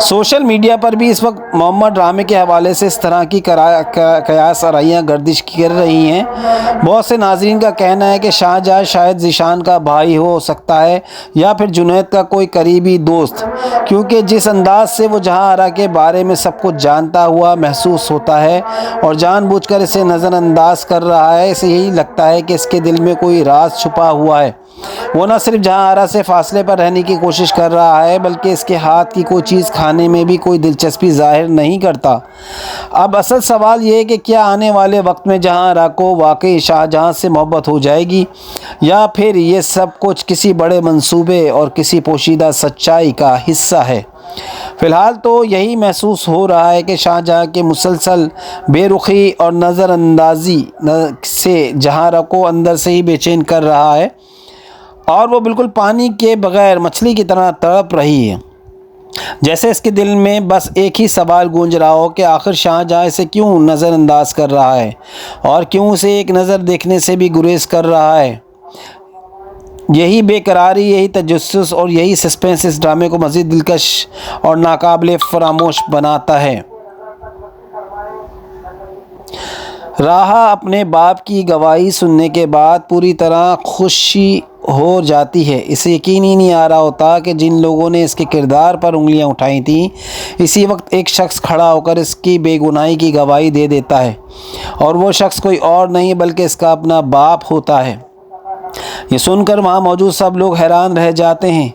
Social media پر بھی اس وقت محمد ڈرامے کے حوالے سے اس طرح کی قیاس آرائیاں گردش کر رہی ہیں۔ بہت سے ناظرین کا کہنا ہے کہ شاہجہاں شاید ذیشان کا بھائی ہو سکتا ہے یا پھر جنید کا کوئی قریبی دوست، کیونکہ جس انداز سے وہ جہاں آرا کے بارے میں سب کچھ جانتا ہوا محسوس ہوتا ہے اور جان بوجھ کر اسے نظر انداز کر رہا ہے، اسے یہی لگتا ہے کہ اس کے دل میں کوئی راز چھپا ہوا ہے۔ وہ نہ صرف جہاں آرا سے فاصلے پر رہنے کی کوشش کر رہا ہے بلکہ اس کے ہاتھ کی کوئی چیز کھانے میں بھی کوئی دلچسپی ظاہر نہیں کرتا۔ اب اصل سوال یہ ہے کہ کیا آنے والے وقت میں جہاں آرا کو واقعی شاہجہاں سے محبت ہو جائے گی یا پھر یہ سب کچھ کسی بڑے منصوبے اور کسی پوشیدہ سچائی کا حصہ ہے؟ فی الحال تو یہی محسوس ہو رہا ہے کہ شاہجہاں کے مسلسل بے رخی اور نظر اندازی سے جہاں آرا کو اندر سے ہی بے چین کر رہا ہے اور وہ بالکل پانی کے بغیر مچھلی کی طرح تڑپ رہی ہے، جیسے اس کے دل میں بس ایک ہی سوال گونج رہا ہو کہ آخر شاہجہاں اسے کیوں نظر انداز کر رہا ہے اور کیوں اسے ایک نظر دیکھنے سے بھی گریز کر رہا ہے۔ یہی بے قراری، یہی تجسس اور یہی سسپینس اس ڈرامے کو مزید دلکش اور ناقابل فراموش بناتا ہے۔ راہا اپنے باپ کی گواہی سننے کے بعد پوری طرح خوشی ہو جاتی ہے۔ اسے یقین ہی نہیں آ رہا ہوتا کہ جن لوگوں نے اس کے کردار پر انگلیاں اٹھائی تھیں، اسی وقت ایک شخص کھڑا ہو کر اس کی بے گناہی کی گواہی دے دیتا ہے، اور وہ شخص کوئی اور نہیں بلکہ اس کا اپنا باپ ہوتا ہے۔ یہ سن کر وہاں موجود سب لوگ حیران رہ جاتے ہیں۔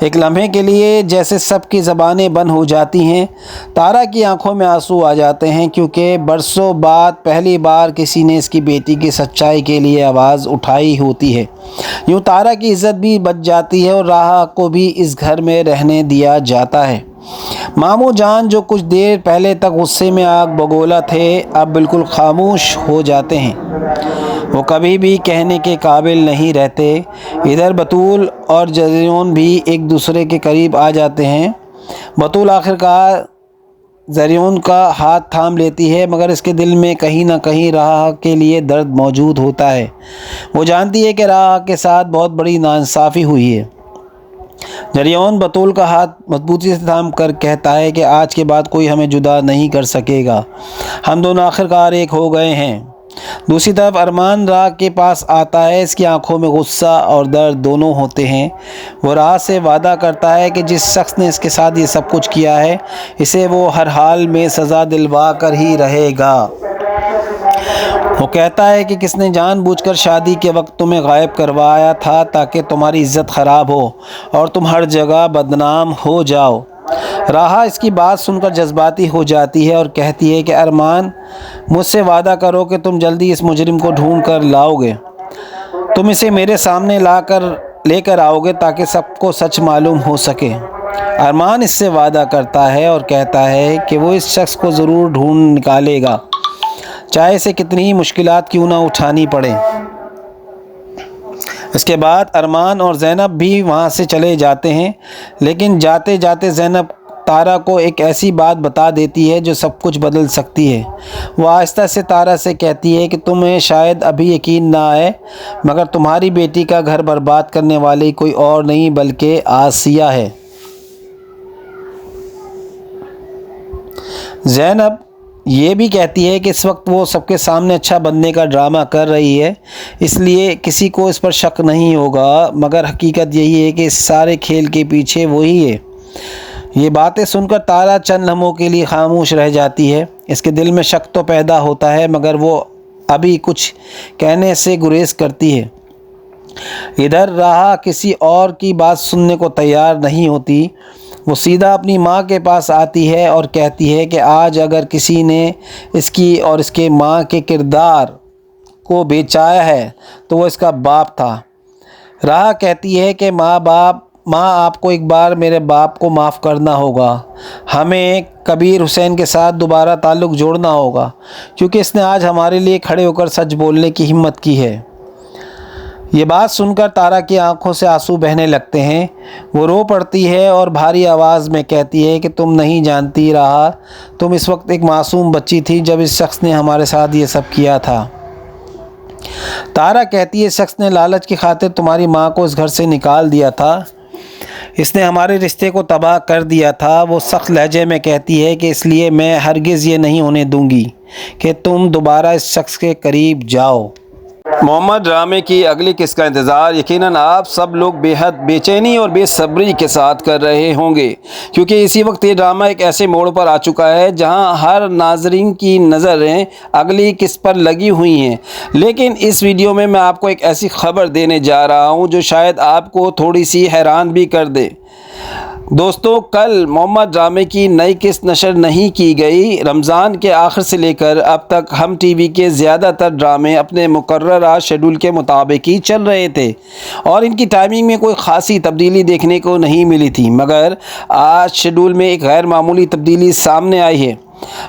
ایک لمحے کے لیے جیسے سب کی زبانیں بند ہو جاتی ہیں۔ تارا کی آنکھوں میں آنسو آ جاتے ہیں کیونکہ برسوں بعد پہلی بار کسی نے اس کی بیٹی کی سچائی کے لیے آواز اٹھائی ہوتی ہے۔ یوں تارا کی عزت بھی بچ جاتی ہے اور راہا کو بھی اس گھر میں رہنے دیا جاتا ہے۔ ماموں جان جو کچھ دیر پہلے تک غصے میں آگ بگولا تھے، اب بالکل خاموش ہو جاتے ہیں۔ وہ کبھی بھی کہنے کے قابل نہیں رہتے۔ ادھر بطول اور زریون بھی ایک دوسرے کے قریب آ جاتے ہیں۔ بطول آخرکار زریون کا ہاتھ تھام لیتی ہے، مگر اس کے دل میں کہیں نہ کہیں راہا کے لیے درد موجود ہوتا ہے۔ وہ جانتی ہے کہ راہا کے ساتھ بہت بڑی ناانصافی ہوئی ہے۔ زریون بطول کا ہاتھ مضبوطی سے تھام کر کہتا ہے کہ آج کے بعد کوئی ہمیں جدا نہیں کر سکے گا، ہم دونوں آخرکار ایک ہو گئے ہیں۔ دوسری طرف ارمان راہا کے پاس آتا ہے۔ اس کی آنکھوں میں غصہ اور درد دونوں ہوتے ہیں۔ وہ راہا سے وعدہ کرتا ہے کہ جس شخص نے اس کے ساتھ یہ سب کچھ کیا ہے، اسے وہ ہر حال میں سزا دلوا کر ہی رہے گا۔ وہ کہتا ہے کہ کس نے جان بوجھ کر شادی کے وقت تمہیں غائب کروایا تھا تاکہ تمہاری عزت خراب ہو اور تم ہر جگہ بدنام ہو جاؤ۔ راہا اس کی بات سن کر جذباتی ہو جاتی ہے اور کہتی ہے کہ ارمان، مجھ سے وعدہ کرو کہ تم جلدی اس مجرم کو ڈھونڈ کر لاؤ گے، تم اسے میرے سامنے لے کر آؤ گے تاکہ سب کو سچ معلوم ہو سکے۔ ارمان اس سے وعدہ کرتا ہے اور کہتا ہے کہ وہ اس شخص کو ضرور ڈھونڈ نکالے گا، چاہے اسے کتنی ہی مشکلات کیوں نہ اٹھانی پڑیں۔ اس کے بعد ارمان اور زینب بھی وہاں سے چلے جاتے ہیں، لیکن جاتے جاتے زینب تارا کو ایک ایسی بات بتا دیتی ہے جو سب کچھ بدل سکتی ہے۔ وہ آہستہ سے تارا سے کہتی ہے کہ تمہیں شاید ابھی یقین نہ آئے، مگر تمہاری بیٹی کا گھر برباد کرنے والی کوئی اور نہیں بلکہ آسیہ ہے۔ زینب یہ بھی کہتی ہے کہ اس وقت وہ سب کے سامنے اچھا بننے کا ڈرامہ کر رہی ہے، اس لیے کسی کو اس پر شک نہیں ہوگا، مگر حقیقت یہی ہے کہ اس سارے کھیل کے پیچھے وہی ہے۔ یہ باتیں سن کر تارا چند لمحوں کے لیے خاموش رہ جاتی ہے۔ اس کے دل میں شک تو پیدا ہوتا ہے، مگر وہ ابھی کچھ کہنے سے گریز کرتی ہے۔ ادھر راہا کسی اور کی بات سننے کو تیار نہیں ہوتی۔ وہ سیدھا اپنی ماں کے پاس آتی ہے اور کہتی ہے کہ آج اگر کسی نے اس کی اور اس کے ماں کے کردار کو بچایا ہے تو وہ اس کا باپ تھا۔ راہا کہتی ہے کہ ماں آپ کو ایک بار میرے باپ کو معاف کرنا ہوگا، ہمیں کبیر حسین کے ساتھ دوبارہ تعلق جوڑنا ہوگا، کیونکہ اس نے آج ہمارے لیے کھڑے ہو کر سچ بولنے کی ہمت کی ہے۔ یہ بات سن کر تارا کی آنکھوں سے آنسو بہنے لگتے ہیں۔ وہ رو پڑتی ہے اور بھاری آواز میں کہتی ہے کہ تم نہیں جانتی راہا، تم اس وقت ایک معصوم بچی تھی جب اس شخص نے ہمارے ساتھ یہ سب کیا تھا۔ تارا کہتی ہے اس شخص نے لالچ کی خاطر تمہاری ماں کو اس گھر سے نکال دیا تھا، اس نے ہمارے رشتے کو تباہ کر دیا تھا۔ وہ سخت لہجے میں کہتی ہے کہ اس لیے میں ہرگز یہ نہیں ہونے دوں گی کہ تم دوبارہ اس شخص کے قریب جاؤ۔ محمد ڈرامے کی اگلی قسط کا انتظار یقیناً آپ سب لوگ بے حد بے چینی اور بے صبری کے ساتھ کر رہے ہوں گے، کیونکہ اسی وقت یہ ڈرامہ ایک ایسے موڑ پر آ چکا ہے جہاں ہر ناظرین کی نظریں اگلی قسط پر لگی ہوئی ہیں۔ لیکن اس ویڈیو میں آپ کو ایک ایسی خبر دینے جا رہا ہوں جو شاید آپ کو تھوڑی سی حیران بھی کر دے۔ دوستو، کل محمد ڈرامے کی نئی قسط نشر نہیں کی گئی۔ رمضان کے آخر سے لے کر اب تک ہم ٹی وی کے زیادہ تر ڈرامے اپنے مقررہ شیڈول کے مطابق ہی چل رہے تھے اور ان کی ٹائمنگ میں کوئی خاصی تبدیلی دیکھنے کو نہیں ملی تھی، مگر آج شیڈول میں ایک غیر معمولی تبدیلی سامنے آئی ہے۔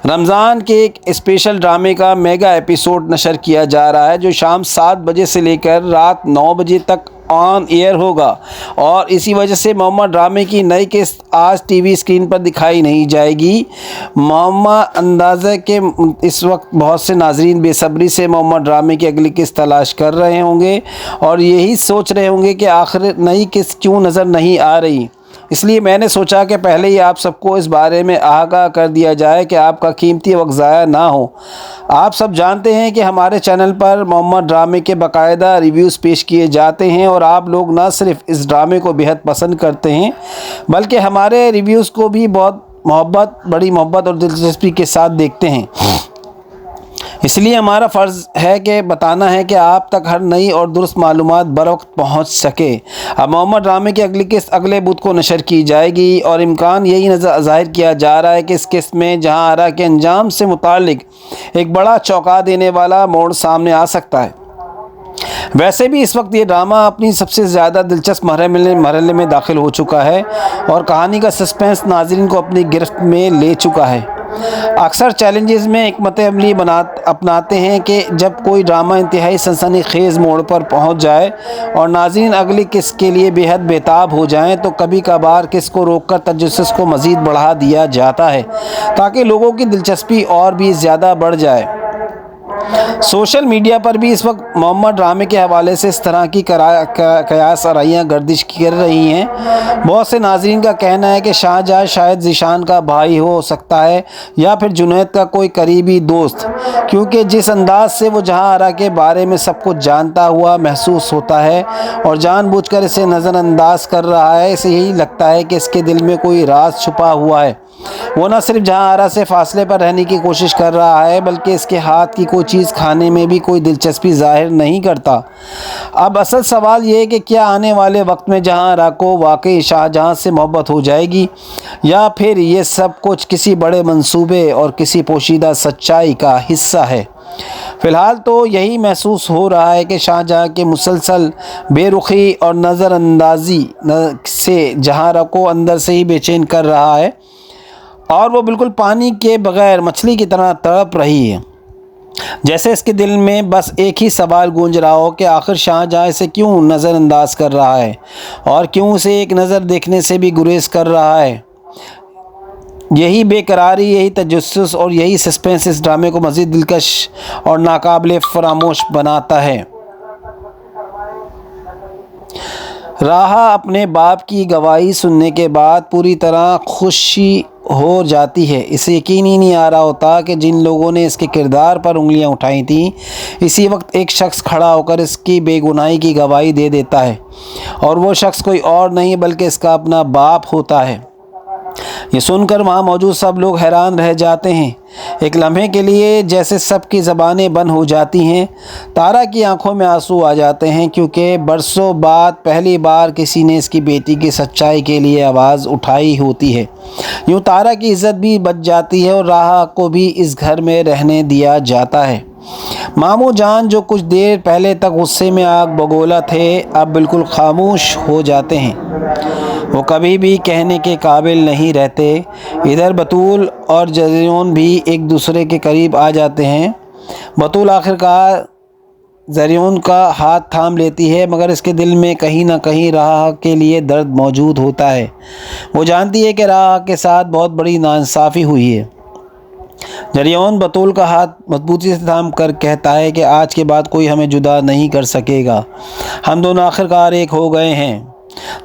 رمضان کے ایک اسپیشل ڈرامے کا میگا ایپیسوڈ نشر کیا جا رہا ہے جو شام 7 بجے سے لے کر رات 9 بجے تک آن ایئر ہوگا، اور اسی وجہ سے محمد ڈرامے کی نئی قسط آج ٹی وی اسکرین پر دکھائی نہیں جائے گی۔ محمد اندازہ کہ اس وقت بہت سے ناظرین بے صبری سے محمد ڈرامے کی اگلی قسط تلاش کر رہے ہوں گے اور یہی سوچ رہے ہوں گے کہ آخر نئی قسط کیوں نظر نہیں آ رہی۔ اس لیے میں نے سوچا کہ پہلے ہی آپ سب کو اس بارے میں آگاہ کر دیا جائے کہ آپ کا قیمتی وقت ضائع نہ ہو۔ آپ سب جانتے ہیں کہ ہمارے چینل پر محمد ڈرامے کے باقاعدہ ریویوز پیش کیے جاتے ہیں اور آپ لوگ نہ صرف اس ڈرامے کو بے حد پسند کرتے ہیں بلکہ ہمارے ریویوز کو بھی بہت بڑی محبت اور دلچسپی کے ساتھ دیکھتے ہیں۔ اس لیے ہمارا فرض ہے کہ بتانا ہے کہ آپ تک ہر نئی اور درست معلومات بروقت پہنچ سکے۔ اب محمد ڈرامے کی اگلی قسط اگلے بدھ کو نشر کی جائے گی اور امکان یہی ظاہر کیا جا رہا ہے کہ اس قسط میں جہاں آرا کے انجام سے متعلق ایک بڑا چونکا دینے والا موڑ سامنے آ سکتا ہے۔ ویسے بھی اس وقت یہ ڈرامہ اپنی سب سے زیادہ دلچسپ مرحلے میں داخل ہو چکا ہے اور کہانی کا سسپینس ناظرین کو اپنی گرفت میں لے چکا ہے۔ اکثر چیلنجز میں حکمت عملی اپناتے ہیں کہ جب کوئی ڈرامہ انتہائی سنسنی خیز موڑ پر پہنچ جائے اور ناظرین اگلی قسط کے لیے بے حد بےتاب ہو جائیں تو کبھی کبھار قسط کو روک کر تجسس کو مزید بڑھا دیا جاتا ہے تاکہ لوگوں کی دلچسپی اور بھی زیادہ بڑھ جائے۔ سوشل میڈیا پر بھی اس وقت محمد ڈرامے کے حوالے سے اس طرح کی قیاس آرائیاں گردش کر رہی ہیں۔ بہت سے ناظرین کا کہنا ہے کہ شاہجہاں شاید ذیشان کا بھائی ہو سکتا ہے یا پھر جنید کا کوئی قریبی دوست، کیونکہ جس انداز سے وہ جہاں آرا کے بارے میں سب کچھ جانتا ہوا محسوس ہوتا ہے اور جان بوجھ کر اسے نظر انداز کر رہا ہے، اسے یہی لگتا ہے کہ اس کے دل میں کوئی راز چھپا ہوا ہے۔ وہ نہ صرف جہاں آرا سے فاصلے پر رہنے کی کوشش کر رہا ہے بلکہ اس کے ہاتھ کی کوئی چیز کھانے میں بھی کوئی دلچسپی ظاہر نہیں کرتا۔ اب اصل سوال یہ ہے کہ کیا آنے والے وقت میں جہاں آرا کو واقعی شاہجہاں سے محبت ہو جائے گی یا پھر یہ سب کچھ کسی بڑے منصوبے اور کسی پوشیدہ سچائی کا حصہ ہے؟ فی الحال تو یہی محسوس ہو رہا ہے کہ شاہجہاں کے مسلسل بے رخی اور نظر اندازی سے جہاں آرا کو اندر سے ہی بے چین کر رہا ہے اور وہ بالکل پانی کے بغیر مچھلی کی طرح تڑپ رہی ہے، جیسے اس کے دل میں بس ایک ہی سوال گونج رہا ہو کہ آخر شاہجہاں اسے کیوں نظر انداز کر رہا ہے اور کیوں اسے ایک نظر دیکھنے سے بھی گریز کر رہا ہے۔ یہی بے قراری، یہی تجسس اور یہی سسپینس اس ڈرامے کو مزید دلکش اور ناقابل فراموش بناتا ہے۔ راہا اپنے باپ کی گواہی سننے کے بعد پوری طرح خوشی ہو جاتی ہے۔ اسے یقین ہی نہیں آ رہا ہوتا کہ جن لوگوں نے اس کے کردار پر انگلیاں اٹھائی تھیں، اسی وقت ایک شخص کھڑا ہو کر اس کی بے گناہی کی گواہی دے دیتا ہے، اور وہ شخص کوئی اور نہیں بلکہ اس کا اپنا باپ ہوتا ہے۔ یہ سن کر وہاں موجود سب لوگ حیران رہ جاتے ہیں۔ ایک لمحے کے لیے جیسے سب کی زبانیں بند ہو جاتی ہیں۔ تارا کی آنکھوں میں آنسو آ جاتے ہیں کیونکہ برسوں بعد پہلی بار کسی نے اس کی بیٹی کی سچائی کے لیے آواز اٹھائی ہوتی ہے۔ یوں تارا کی عزت بھی بچ جاتی ہے اور راہا کو بھی اس گھر میں رہنے دیا جاتا ہے۔ ماموں جان جو کچھ دیر پہلے تک غصے میں آگ بگولا تھے اب بالکل خاموش ہو جاتے ہیں، وہ کبھی بھی کہنے کے قابل نہیں رہتے۔ ادھر بطول اور زریون بھی ایک دوسرے کے قریب آ جاتے ہیں۔ بطول آخرکار زریون کا ہاتھ تھام لیتی ہے، مگر اس کے دل میں کہیں نہ کہیں راہا کے لیے درد موجود ہوتا ہے۔ وہ جانتی ہے کہ راہا کے ساتھ بہت بڑی ناانصافی ہوئی ہے۔ زریون بطول کا ہاتھ مضبوطی سے تھام کر کہتا ہے کہ آج کے بعد کوئی ہمیں جدا نہیں کر سکے گا، ہم دونوں آخرکار ایک ہو گئے ہیں۔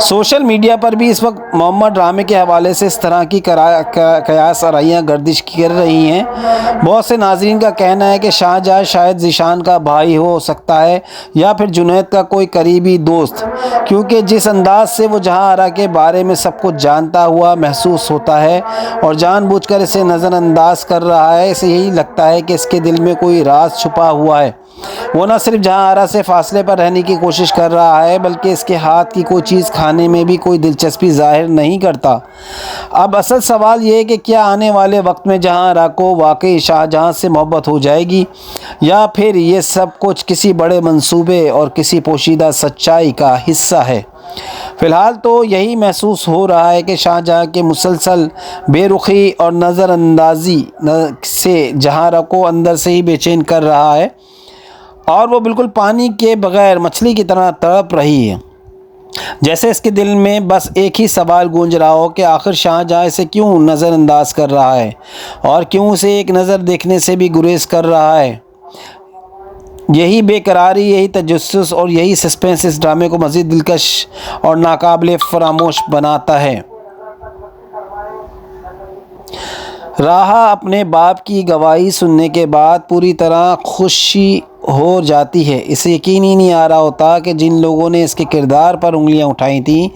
سوشل میڈیا پر بھی اس وقت محمد ڈرامے کے حوالے سے اس طرح کی قیاس آرائیاں گردش کر رہی ہیں۔ بہت سے ناظرین کا کہنا ہے کہ شاہجہاں شاید ذیشان کا بھائی ہو سکتا ہے یا پھر جنید کا کوئی قریبی دوست، کیونکہ جس انداز سے وہ جہاں آرا کے بارے میں سب کچھ جانتا ہوا محسوس ہوتا ہے اور جان بوجھ کر اسے نظر انداز کر رہا ہے، اسے یہی لگتا ہے کہ اس کے دل میں کوئی راز چھپا ہوا ہے۔ وہ نہ صرف جہاں آرا سے فاصلے پر رہنے کی کوشش کر رہا ہے بلکہ اس کے ہاتھ کی کوئی چیز کھانے میں بھی کوئی دلچسپی ظاہر نہیں کرتا۔ اب اصل سوال یہ ہے کہ کیا آنے والے وقت میں جہاں آرا کو واقعی شاہجہاں سے محبت ہو جائے گی یا پھر یہ سب کچھ کسی بڑے منصوبے اور کسی پوشیدہ سچائی کا حصہ ہے؟ فی الحال تو یہی محسوس ہو رہا ہے کہ شاہجہاں کے مسلسل بے رخی اور نظر اندازی سے جہاں آرا کو اندر سے ہی بے چین کر رہا ہے اور وہ بالکل پانی کے بغیر مچھلی کی طرح تڑپ رہی ہے، جیسے اس کے دل میں بس ایک ہی سوال گونج رہا ہو کہ آخر شاہجہاں اسے کیوں نظر انداز کر رہا ہے اور کیوں اسے ایک نظر دیکھنے سے بھی گریز کر رہا ہے۔ یہی بے قراری، یہی تجسس اور یہی سسپینس اس ڈرامے کو مزید دلکش اور ناقابل فراموش بناتا ہے۔ راہا اپنے باپ کی گواہی سننے کے بعد پوری طرح خوشی ہو جاتی ہے۔ اسے یقین ہی نہیں آ رہا ہوتا کہ جن لوگوں نے اس کے کردار پر انگلیاں اٹھائی تھیں،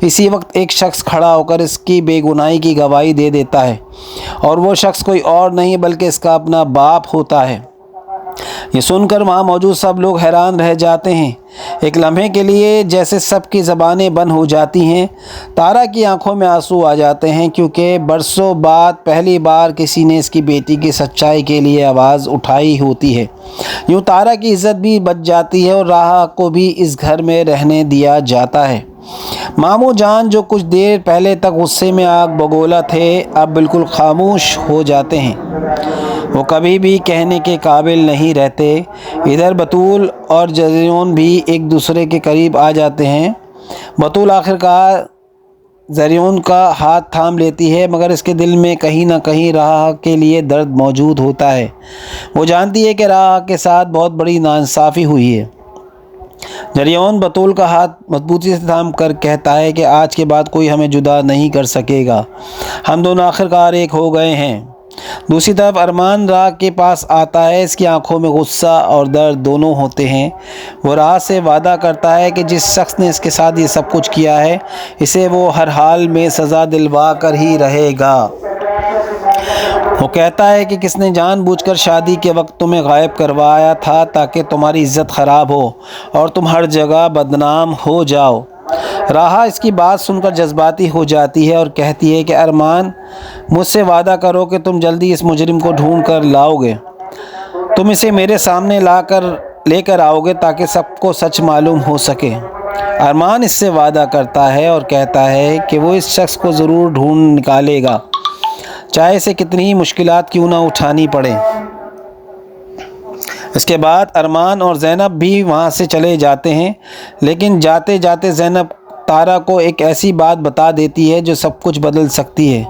اسی وقت ایک شخص کھڑا ہو کر اس کی بے گناہی کی گواہی دے دیتا ہے، اور وہ شخص کوئی اور نہیں بلکہ اس کا اپنا باپ ہوتا ہے۔ یہ سن کر وہاں موجود سب لوگ حیران رہ جاتے ہیں۔ ایک لمحے کے لیے جیسے سب کی زبانیں بند ہو جاتی ہیں۔ تارا کی آنکھوں میں آنسو آ جاتے ہیں کیونکہ برسوں بعد پہلی بار کسی نے اس کی بیٹی کی سچائی کے لیے آواز اٹھائی ہوتی ہے۔ یوں تارا کی عزت بھی بچ جاتی ہے اور راہا کو بھی اس گھر میں رہنے دیا جاتا ہے۔ ماموں جان جو کچھ دیر پہلے تک غصے میں آگ بگولا تھے اب بالکل خاموش ہو جاتے ہیں، وہ کبھی بھی کہنے کے قابل نہیں رہتے۔ ادھر بطول اور زریون بھی ایک دوسرے کے قریب آ جاتے ہیں۔ بطول آخرکار زریون کا ہاتھ تھام لیتی ہے، مگر اس کے دل میں کہیں نہ کہیں راہا کے لیے درد موجود ہوتا ہے۔ وہ جانتی ہے کہ راہا کے ساتھ بہت بڑی ناانصافی ہوئی ہے۔ زریون بطول کا ہاتھ مضبوطی سے تھام کر کہتا ہے کہ آج کے بعد کوئی ہمیں جدا نہیں کر سکے گا، ہم دونوں آخرکار ایک ہو گئے ہیں۔ دوسری طرف ارمان راہ کے پاس آتا ہے، اس کی آنکھوں میں غصہ اور درد دونوں ہوتے ہیں۔ وہ راہ سے وعدہ کرتا ہے کہ جس شخص نے اس کے ساتھ یہ سب کچھ کیا ہے اسے وہ ہر حال میں سزا دلوا کر ہی رہے گا۔ وہ کہتا ہے کہ کس نے جان بوجھ کر شادی کے وقت تمہیں غائب کروایا تھا تاکہ تمہاری عزت خراب ہو اور تم ہر جگہ بدنام ہو جاؤ۔ راہا اس کی بات سن کر جذباتی ہو جاتی ہے اور کہتی ہے کہ ارمان، مجھ سے وعدہ کرو کہ تم جلدی اس مجرم کو ڈھونڈ کر لاؤ گے، تم اسے میرے سامنے لے کر آؤ گے تاکہ سب کو سچ معلوم ہو سکے۔ ارمان اس سے وعدہ کرتا ہے اور کہتا ہے کہ وہ اس شخص کو ضرور ڈھونڈ نکالے گا، چاہے اسے کتنی ہی مشکلات کیوں نہ اٹھانی پڑے۔ اس کے بعد ارمان اور زینب بھی وہاں سے چلے جاتے ہیں، لیکن جاتے جاتے زینب تارا کو ایک ایسی بات بتا دیتی ہے جو سب کچھ بدل سکتی ہے۔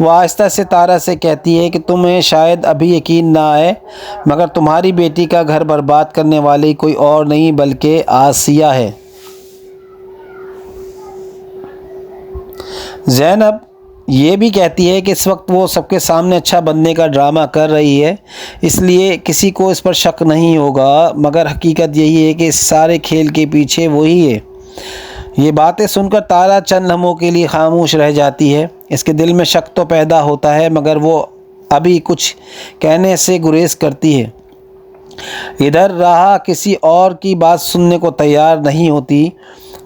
وہ آہستہ سے تارا سے کہتی ہے کہ تمہیں شاید ابھی یقین نہ آئے مگر تمہاری بیٹی کا گھر برباد کرنے والی کوئی اور نہیں بلکہ آسیہ ہے۔ زینب یہ بھی کہتی ہے کہ اس وقت وہ سب کے سامنے اچھا بننے کا ڈرامہ کر رہی ہے، اس لیے کسی کو اس پر شک نہیں ہوگا، مگر حقیقت یہی ہے کہ اس سارے کھیل کے پیچھے وہی ہے۔ یہ باتیں سن کر تارا چند لمحوں کے لیے خاموش رہ جاتی ہے۔ اس کے دل میں شک تو پیدا ہوتا ہے مگر وہ ابھی کچھ کہنے سے گریز کرتی ہے۔ ادھر راہا کسی اور کی بات سننے کو تیار نہیں ہوتی،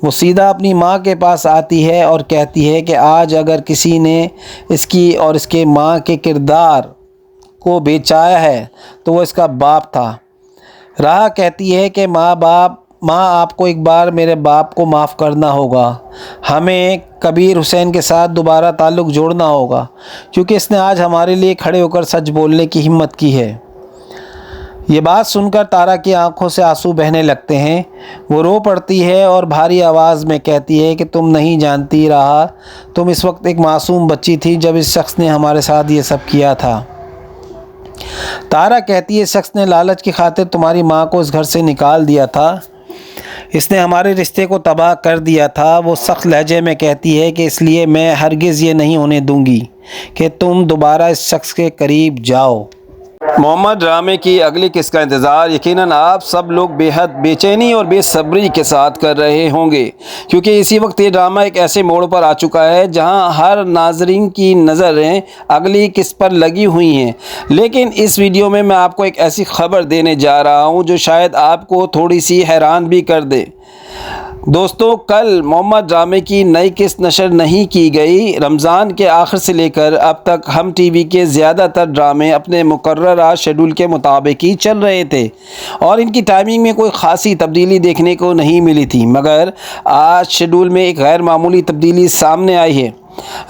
وہ سیدھا اپنی ماں کے پاس آتی ہے اور کہتی ہے کہ آج اگر کسی نے اس کی اور اس کے ماں کے کردار کو بچایا ہے تو وہ اس کا باپ تھا۔ راہا کہتی ہے کہ ماں آپ کو ایک بار میرے باپ کو معاف کرنا ہوگا، ہمیں کبیر حسین کے ساتھ دوبارہ تعلق جوڑنا ہوگا کیونکہ اس نے آج ہمارے لیے کھڑے ہو کر سچ بولنے کی ہمت کی ہے۔ یہ بات سن کر تارا کی آنکھوں سے آنسو بہنے لگتے ہیں، وہ رو پڑتی ہے اور بھاری آواز میں کہتی ہے کہ تم نہیں جانتی راہا، تم اس وقت ایک معصوم بچی تھی جب اس شخص نے ہمارے ساتھ یہ سب کیا تھا۔ تارا کہتی ہے اس شخص نے لالچ کی خاطر تمہاری ماں کو اس گھر سے نکال دیا تھا، اس نے ہمارے رشتے کو تباہ کر دیا تھا۔ وہ سخت لہجے میں کہتی ہے کہ اس لیے میں ہرگز یہ نہیں ہونے دوں گی کہ تم دوبارہ اس شخص کے قریب جاؤ۔ محمد ڈرامے کی اگلی قسط کا انتظار یقیناً آپ سب لوگ بے حد بے چینی اور بے صبری کے ساتھ کر رہے ہوں گے، کیونکہ اسی وقت یہ ڈرامہ ایک ایسے موڑ پر آ چکا ہے جہاں ہر ناظرین کی نظریں اگلی قسط پر لگی ہوئی ہیں۔ لیکن اس ویڈیو میں آپ کو ایک ایسی خبر دینے جا رہا ہوں جو شاید آپ کو تھوڑی سی حیران بھی کر دے۔ دوستو، کل محمد ڈرامے کی نئی قسط نشر نہیں کی گئی۔ رمضان کے آخر سے لے کر اب تک ہم ٹی وی کے زیادہ تر ڈرامے اپنے مقررہ شیڈول کے مطابق ہی چل رہے تھے اور ان کی ٹائمنگ میں کوئی خاصی تبدیلی دیکھنے کو نہیں ملی تھی، مگر آج شیڈول میں ایک غیر معمولی تبدیلی سامنے آئی ہے۔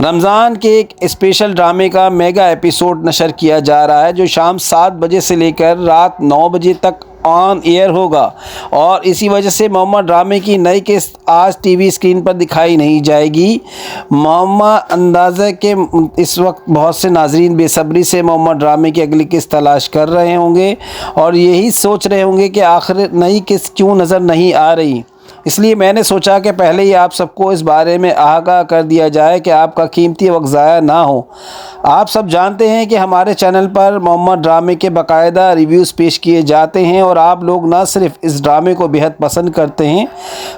رمضان کے ایک اسپیشل ڈرامے کا میگا ایپیسوڈ نشر کیا جا رہا ہے جو شام 7 بجے سے لے کر رات 9 بجے تک آن ایئر ہوگا، اور اسی وجہ سے محمد ڈرامے کی نئی قسط آج ٹی وی اسکرین پر دکھائی نہیں جائے گی۔ محمد اندازہ کہ اس وقت بہت سے ناظرین بے صبری سے محمد ڈرامے کی اگلی قسط تلاش کر رہے ہوں گے اور یہی سوچ رہے ہوں گے کہ آخر نئی قسط کیوں نظر نہیں آ رہی۔ اس لیے میں نے سوچا کہ پہلے ہی آپ سب کو اس بارے میں آگاہ کر دیا جائے کہ آپ کا قیمتی وقت ضائع نہ ہو۔ آپ سب جانتے ہیں کہ ہمارے چینل پر محمد ڈرامے کے باقاعدہ ریویوز پیش کیے جاتے ہیں اور آپ لوگ نہ صرف اس ڈرامے کو بہت پسند کرتے ہیں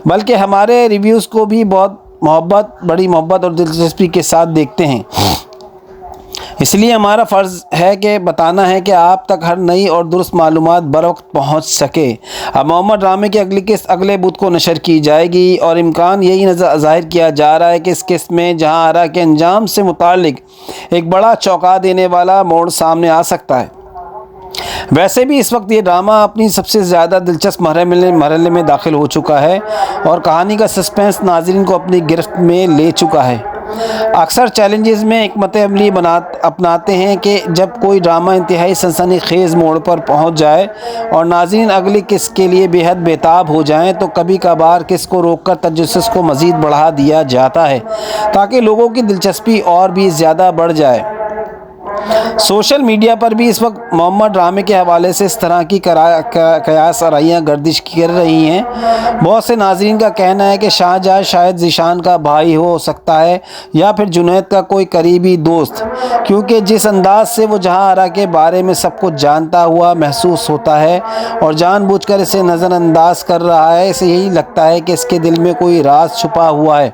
بلکہ ہمارے ریویوز کو بھی بڑی محبت اور دلچسپی کے ساتھ دیکھتے ہیں۔ اس لیے ہمارا فرض ہے کہ بتانا ہے کہ آپ تک ہر نئی اور درست معلومات بروقت پہنچ سکے۔ اب محمد ڈرامے کی اگلی قسط اگلے بدھ کو نشر کی جائے گی اور امکان یہی ظاہر کیا جا رہا ہے کہ اس قسط میں جہاں آرا کے انجام سے متعلق ایک بڑا چونکا دینے والا موڑ سامنے آ سکتا ہے۔ ویسے بھی اس وقت یہ ڈرامہ اپنی سب سے زیادہ دلچسپ مرحلے میں داخل ہو چکا ہے اور کہانی کا سسپینس ناظرین کو اپنی گرفت میں لے چکا ہے۔ اکثر چیلنجز میں حکمت عملی اپناتے ہیں کہ جب کوئی ڈرامہ انتہائی سنسنی خیز موڑ پر پہنچ جائے اور ناظرین اگلی قسط کے لیے بے حد بیتاب ہو جائیں تو کبھی کبھار قسط کو روک کر تجسس کو مزید بڑھا دیا جاتا ہے تاکہ لوگوں کی دلچسپی اور بھی زیادہ بڑھ جائے۔ سوشل میڈیا پر بھی اس وقت محمد ڈرامے کے حوالے سے اس طرح کی قیاس آرائیاں گردش کر رہی ہیں۔ بہت سے ناظرین کا کہنا ہے کہ شاہجہاں شاید ذیشان کا بھائی ہو سکتا ہے یا پھر جنید کا کوئی قریبی دوست، کیونکہ جس انداز سے وہ جہاں آرا کے بارے میں سب کچھ جانتا ہوا محسوس ہوتا ہے اور جان بوجھ کر اسے نظر انداز کر رہا ہے، اسے یہی لگتا ہے کہ اس کے دل میں کوئی راز چھپا ہوا ہے۔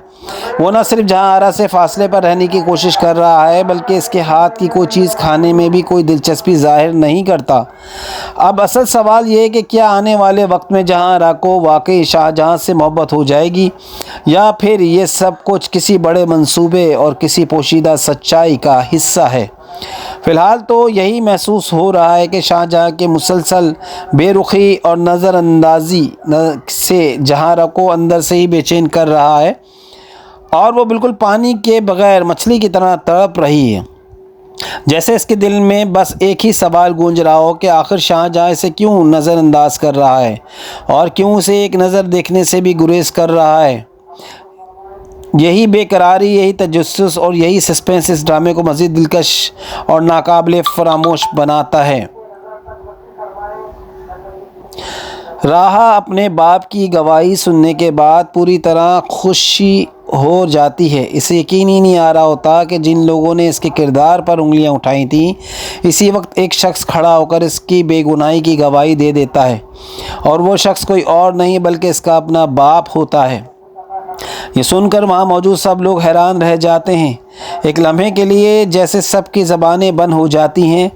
وہ نہ صرف جہاں آرا سے فاصلے پر رہنے کی کوشش کر رہا ہے بلکہ اس کے ہاتھ کی کوئی چیز کھانے میں بھی کوئی دلچسپی ظاہر نہیں کرتا۔ اب اصل سوال یہ ہے کہ کیا آنے والے وقت میں جہاں آرا کو واقعی شاہجہاں سے محبت ہو جائے گی یا پھر یہ سب کچھ کسی بڑے منصوبے اور کسی پوشیدہ سچائی کا حصہ ہے؟ فی الحال تو یہی محسوس ہو رہا ہے کہ شاہجہاں کے مسلسل بے رخی اور نظر اندازی سے جہاں آرا کو اندر سے ہی بے چین کر رہا ہے اور وہ بالکل پانی کے بغیر مچھلی کی طرح تڑپ رہی ہے، جیسے اس کے دل میں بس ایک ہی سوال گونج رہا ہو کہ آخر شاہجہاں اسے کیوں نظر انداز کر رہا ہے اور کیوں اسے ایک نظر دیکھنے سے بھی گریز کر رہا ہے۔ یہی بے قراری، یہی تجسس اور یہی سسپینس اس ڈرامے کو مزید دلکش اور ناقابل فراموش بناتا ہے۔ راہا اپنے باپ کی گواہی سننے کے بعد پوری طرح خوشی ہو جاتی ہے۔ اسے یقین ہی نہیں آ رہا ہوتا کہ جن لوگوں نے اس کے کردار پر انگلیاں اٹھائی تھیں اسی وقت ایک شخص کھڑا ہو کر اس کی بے گناہی کی گواہی دے دیتا ہے، اور وہ شخص کوئی اور نہیں بلکہ اس کا اپنا باپ ہوتا ہے۔ یہ سن کر وہاں موجود سب لوگ حیران رہ جاتے ہیں۔ ایک لمحے کے لیے جیسے سب کی زبانیں بند ہو جاتی ہیں